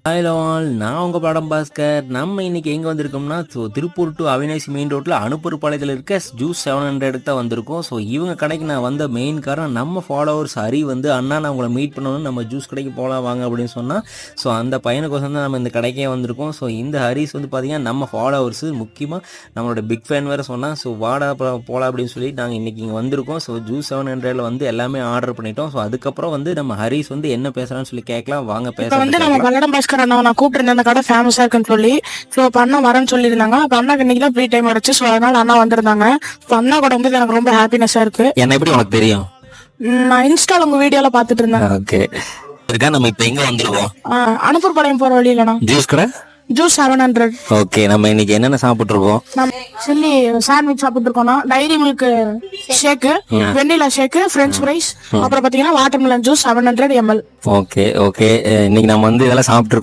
Hello all, நான் உங்கள் படம் பாஸ்கர். நம்ம இன்னைக்கு எங்கே வந்திருக்கோம்னா, திருப்பூர் டு அவினாசி மெயின் ரோட்டில் அனுப்பூர்பாளையத்தில் இருக்க ஜூஸ் 700 தான் வந்திருக்கோம். இவங்க கடைக்கு நான் வந்த மெயின் காரணம், நம்ம ஃபாலோவர்ஸ் ஹரி அண்ணா நான் உங்களை மீட் பண்ணணும், நம்ம ஜூஸ் கடைக்கு போகலாம் வாங்க அப்படின்னு சொன்னால், அந்த பையனுக்கோசம் தான் நம்ம இந்த கடைக்கே வந்திருக்கோம். இந்த ஹரிஸ் பார்த்தீங்கன்னா நம்ம ஃபாலோவர்ஸ், முக்கியமாக நம்மளோட பிக் ஃபேன் வேறு சொன்னால், வாடா போகலாம் அப்படின்னு சொல்லி நாங்கள் இன்றைக்கி இங்கே வந்திருக்கோம். ஜூஸ் 700 எல்லாமே ஆர்டர் பண்ணிட்டோம். அதுக்கப்புறம் நம்ம ஹரிஸ் என்ன பேசுகிறான்னு சொல்லி கேட்கலாம் வாங்க பேச. நான் கூப்பிட்டு அந்த கடை ஃபேமஸா இருக்குன்னு சொல்லி அண்ணா வரேன்னு சொல்லியிருந்தாங்க. அப்ப அண்ணாக்கு இன்னைக்கு தான் ஃப்ரீ டைம் ஆச்சு. அதனால அண்ணா வந்திருந்தாங்க. அண்ணா கூட வந்து எனக்கு ரொம்ப ஹாப்பினஸா இருக்கு. என்ன எப்படி உனக்கு தெரியும்? நான் இன்ஸ்டால உங்க வீடியோல பாத்துட்டு இருந்தேன். ஓகே, நம்ம இப்ப எங்க வந்துருவோம்? அனுப்பூர்பாளையம் போற வழியிலண்ணா ஜூஸ் கடை ஜூஸ் 700. ஓகே, நம்ம இன்னைக்கு என்னென்ன சாப்பிட்டுருக்கோம்? நம்ம சில்லி சாண்ட்விச் சாப்பிட்டு இருக்கோம், டைரி மில்க் ஷேக், வெண்ணிலா ஷேக், பிரெஞ்ச் ஃப்ரைஸ், அப்புறம் பாத்தீங்கன்னா watermelon juice 700 ml. Okay okay, இன்னைக்கு நம்ம இதெல்லாம் சாப்பிட்டு இருக்கோம்.